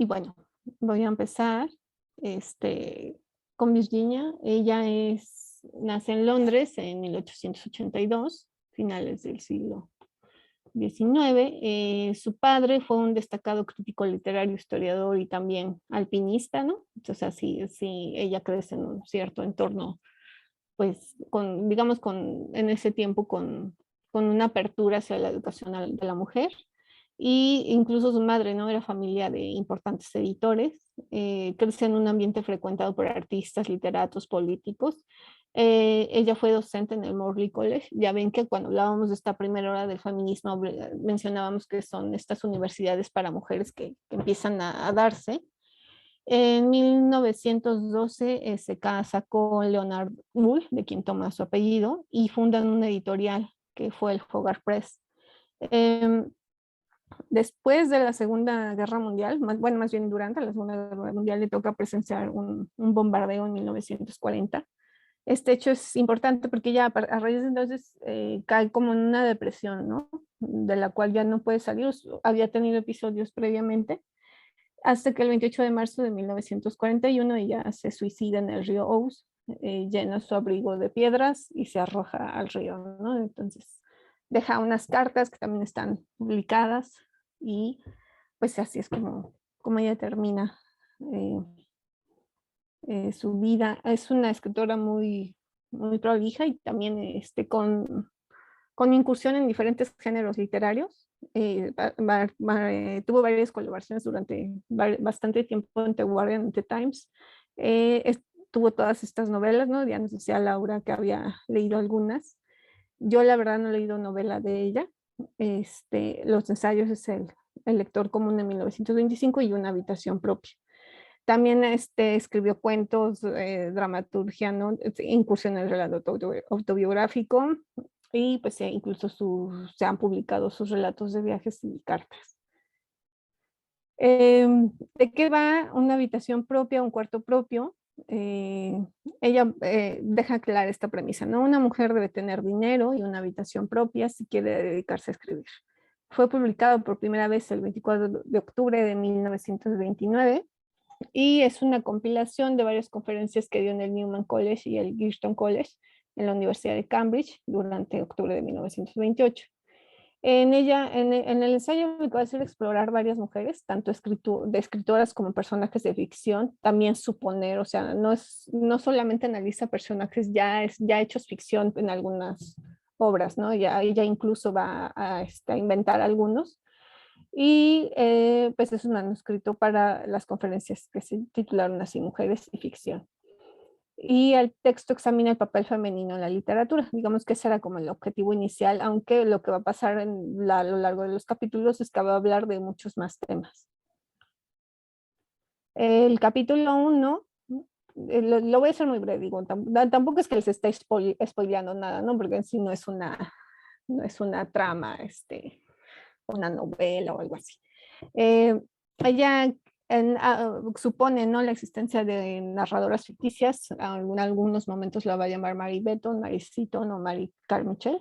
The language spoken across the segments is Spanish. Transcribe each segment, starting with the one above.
Y bueno, voy a empezar con Virginia. Ella nace en Londres en 1882, finales del siglo XIX. Su padre fue un destacado crítico literario, historiador y también alpinista, ¿no? Entonces, así ella crece en un cierto entorno, pues, digamos, en ese tiempo con una apertura hacia la educación de la mujer. Y incluso su madre, ¿no? Era familia de importantes editores. Creció en un ambiente frecuentado por artistas, literatos, políticos. Ella fue docente en el Morley College. Ya ven que cuando hablábamos de esta primera hora del feminismo, mencionábamos que son estas universidades para mujeres que empiezan a darse. En 1912 se casa con Leonard Wool, de quien toma su apellido, y fundan una editorial que fue el Hogarth Press. Eh, Después de la Segunda Guerra Mundial, bueno, más bien durante la Segunda Guerra Mundial, le toca presenciar un bombardeo en 1940. Este hecho es importante porque ya a raíz de entonces cae como en una depresión, ¿no? De la cual ya no puede salir. Había tenido episodios previamente, hasta que el 28 de marzo de 1941 ella se suicida en el río Ouse, llena su abrigo de piedras y se arroja al río, ¿no? Entonces deja unas cartas que también están publicadas y pues así es como ella termina eh, su vida. Es una escritora muy prolija y también con incursión en diferentes géneros literarios. Tuvo varias colaboraciones durante bastante tiempo en The Guardian y The Times. Tuvo todas estas novelas, ¿no? Ya nos decía Laura que había leído algunas. Yo la verdad no he leído novela de ella. Los ensayos es el lector común de 1925 y una habitación propia. También escribió cuentos, dramaturgia, ¿no? Incursión en el relato autobiográfico y pues incluso se han publicado sus relatos de viajes y cartas. ¿De qué va una habitación propia, un cuarto propio? Ella deja clara esta premisa, ¿no? Una mujer debe tener dinero y una habitación propia si quiere dedicarse a escribir. Fue publicado por primera vez el 24 de octubre de 1929 y es una compilación de varias conferencias que dio en el Newman College y el Girton College en la Universidad de Cambridge durante octubre de 1928. En ella, en el ensayo, me va a hacer explorar varias mujeres, tanto de escritoras como personajes de ficción, también suponer, o sea, no solamente analiza personajes ya hechos ficción en algunas obras, ¿no? Ya ella incluso va a inventar algunos. Y pues es un manuscrito para las conferencias que se titularon así, Mujeres y Ficción. Y el texto examina el papel femenino en la literatura. Digamos que ese era como el objetivo inicial, aunque lo que va a pasar a lo largo de los capítulos es que va a hablar de muchos más temas. El capítulo 1, lo voy a hacer muy breve, digo, tampoco es que les esté spoileando nada, ¿no? Porque en sí no es una trama, una novela o algo así. Ella supone, ¿no?, la existencia de narradoras ficticias. En algunos momentos la va a llamar Mary Beton, Mary Seaton o Mary Carmichael.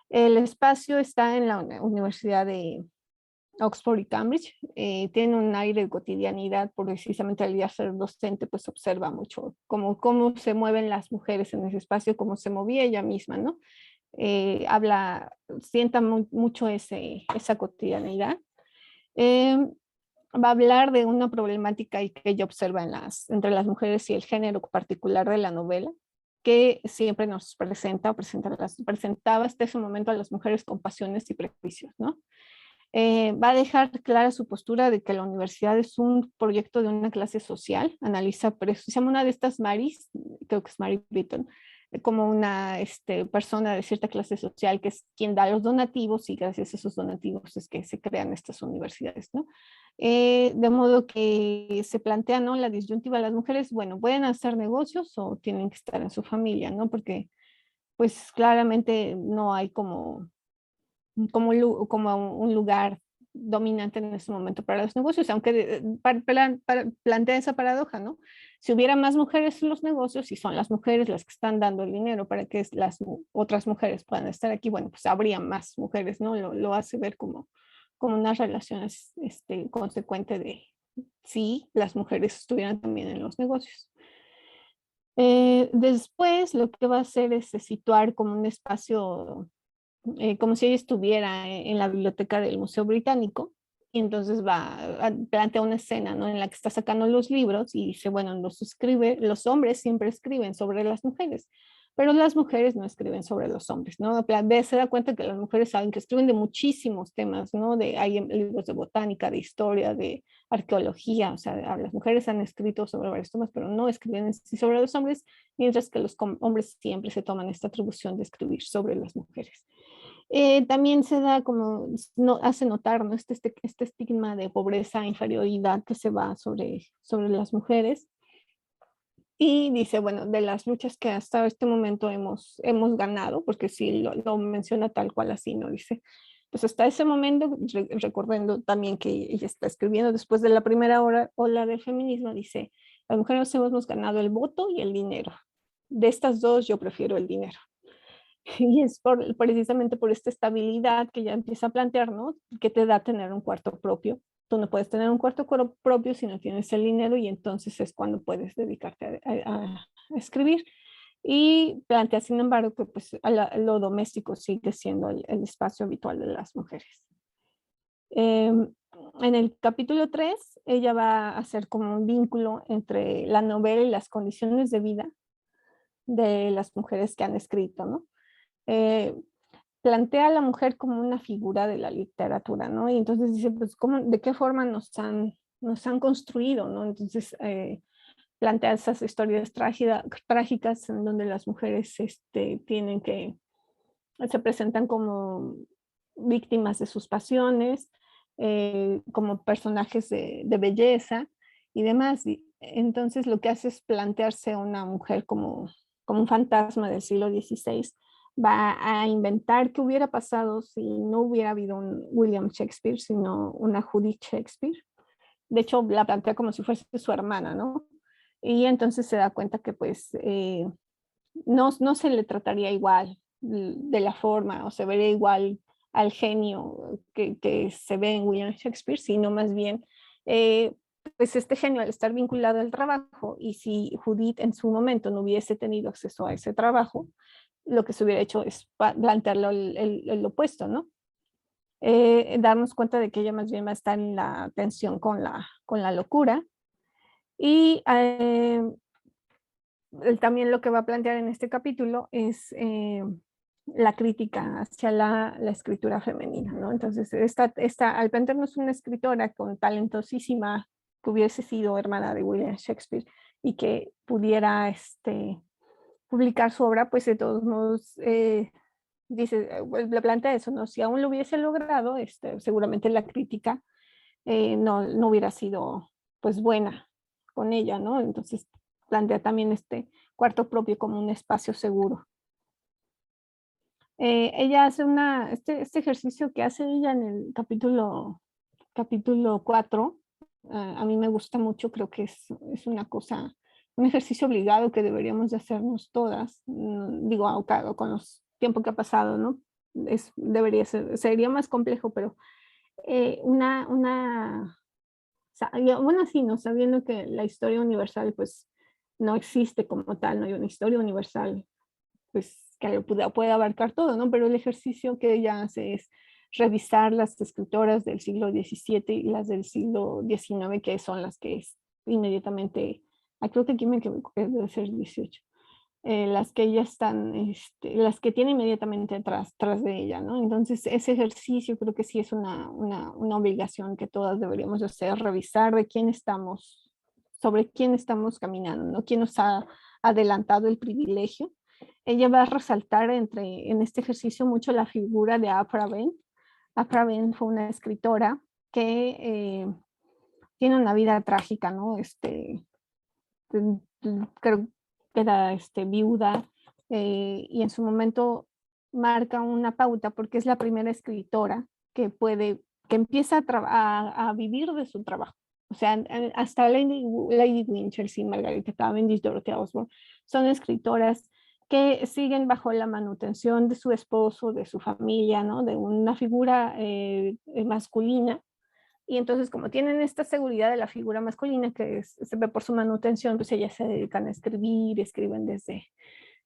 El espacio está en la Universidad de Oxford y Cambridge. Tiene un aire de cotidianidad, porque precisamente al día ser docente, pues observa mucho cómo se mueven las mujeres en ese espacio, cómo se movía ella misma, ¿no? Sienta mucho esa cotidianidad. Eh, Va a hablar de una problemática que ella observa entre las mujeres y el género particular de la novela, que siempre nos presentaba hasta ese momento a las mujeres con pasiones y prejuicios, ¿no? Va a dejar clara su postura de que la universidad es un proyecto de una clase social. Analiza, pero se llama una de estas Marys, creo que es Mary Beaton, como una persona de cierta clase social que es quien da los donativos, y gracias a esos donativos es que se crean estas universidades, ¿no? De modo que se plantea, ¿no?, la disyuntiva. Las mujeres, bueno, pueden hacer negocios o tienen que estar en su familia, ¿no? Porque pues claramente no hay como un lugar dominante en este momento para los negocios, aunque plantea esa paradoja, ¿no? Si hubiera más mujeres en los negocios y son las mujeres las que están dando el dinero para que las otras mujeres puedan estar aquí, bueno, pues habría más mujeres, ¿no? Lo hace ver como una relación consecuente si las mujeres estuvieran también en los negocios. Después lo que va a hacer es situar como un espacio, como si ella estuviera en la biblioteca del Museo Británico, y entonces plantea una escena, ¿no? En la que está sacando los libros y dice, bueno, los hombres siempre escriben sobre las mujeres, pero las mujeres no escriben sobre los hombres, ¿no? Se da cuenta que las mujeres saben que escriben de muchísimos temas, ¿no? Hay libros de botánica, de historia, de arqueología, o sea, las mujeres han escrito sobre varios temas, pero no escriben sobre los hombres, mientras que los hombres siempre se toman esta atribución de escribir sobre las mujeres. También se da como, hace notar, ¿no? Este estigma de pobreza, inferioridad que se va sobre las mujeres. Y dice, bueno, de las luchas que hasta este momento hemos ganado, porque sí lo menciona tal cual así, ¿no? Dice, pues hasta ese momento, recordando también que ella está escribiendo después de la primera ola del feminismo, dice, las mujeres hemos ganado el voto y el dinero. De estas dos, yo prefiero el dinero. Y es precisamente por esta estabilidad que ya empieza a plantear, ¿no? Que te da tener un cuarto propio. Tú no puedes tener un cuarto propio si no tienes el dinero, y entonces es cuando puedes dedicarte a escribir. Y plantea, sin embargo, que pues lo doméstico sigue siendo el espacio habitual de las mujeres. En el capítulo 3, ella va a hacer como un vínculo entre la novela y las condiciones de vida de las mujeres que han escrito, ¿no? Eh, Plantea a la mujer como una figura de la literatura, ¿no? Y entonces dice, pues, ¿de qué forma nos han construido, ¿no? Entonces, plantea esas historias trágicas en donde las mujeres se presentan como víctimas de sus pasiones, como personajes de belleza y demás. Y entonces lo que hace es plantearse a una mujer como un fantasma del siglo XVI. Va a inventar qué hubiera pasado si no hubiera habido un William Shakespeare, sino una Judith Shakespeare. De hecho, la plantea como si fuese su hermana, ¿no? Y entonces se da cuenta que pues no se le trataría igual de la forma, o se vería igual al genio que se ve en William Shakespeare, sino más bien, eh, pues este genio al estar vinculado al trabajo, y si Judith en su momento no hubiese tenido acceso a ese trabajo, lo que se hubiera hecho es plantearlo el opuesto, ¿no? Darnos cuenta de que ella más bien va a estar en la tensión con la locura. Y también lo que va a plantear en este capítulo es la crítica hacia la escritura femenina, ¿no? Entonces, al plantearnos una escritora con talentosísima, que hubiese sido hermana de William Shakespeare y que pudiera publicar su obra, pues de todos modos, dice, le plantea eso, ¿no? Si aún lo hubiese logrado, seguramente la crítica no hubiera sido pues buena con ella, ¿no? Entonces plantea también este cuarto propio como un espacio seguro. Ella hace este ejercicio que hace ella en el capítulo 4, a mí me gusta mucho, creo que es una cosa, un ejercicio obligado que deberíamos de hacernos todas, digo, con los tiempos que ha pasado, ¿no? Sería más complejo, pero bueno, sí, ¿no? Sabiendo que la historia universal, pues, no existe como tal, no hay una historia universal, pues, que puede abarcar todo, ¿no? Pero el ejercicio que ella hace es revisar las escritoras del siglo XVII y las del siglo XIX, que son las que inmediatamente, creo que aquí me equivoco, debe ser 18, las que ya están, las que tiene inmediatamente tras de ella, ¿no? Entonces, ese ejercicio creo que sí es una obligación que todas deberíamos hacer, revisar de quién estamos, sobre quién estamos caminando, ¿no? Quién nos ha adelantado el privilegio. Ella va a resaltar en este ejercicio mucho la figura de Aphra Behn. Aphra Behn fue una escritora que tiene una vida trágica, ¿no? Creo que era viuda, y en su momento marca una pauta porque es la primera escritora que empieza a vivir de su trabajo. O sea, hasta Lady Winchelsea, Margarita Cavendish, Dorothea Osborne, son escritoras que siguen bajo la manutención de su esposo, de su familia, ¿no? De una figura masculina, Y entonces, como tienen esta seguridad de la figura masculina se ve por su manutención, pues ellas se dedican a escribir, escriben desde,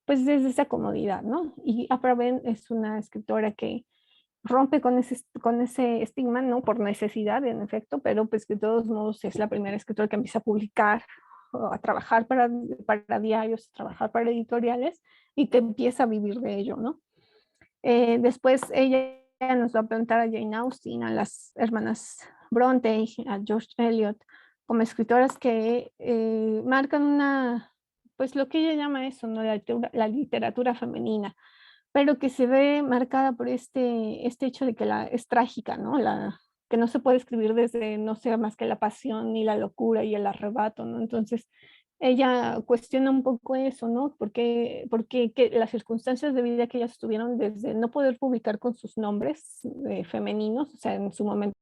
pues desde esa comodidad, ¿no? Y Aphra Behn es una escritora que rompe con ese estigma, ¿no? Por necesidad, en efecto, pero pues de todos modos es la primera escritora que empieza a publicar, o a trabajar para diarios, a trabajar para editoriales y que empieza a vivir de ello, ¿no? Después ella nos va a preguntar a Jane Austen, a las hermanas Bronte, a George Eliot, como escritoras que marcan una, pues lo que ella llama eso, ¿no? La literatura femenina, pero que se ve marcada por este hecho de que es trágica, ¿no? Que no se puede escribir desde, no sea más que la pasión y la locura y el arrebato, ¿no? Entonces, ella cuestiona un poco eso, ¿no? Porque las circunstancias de vida que ellas tuvieron desde no poder publicar con sus nombres femeninos, o sea, en su momento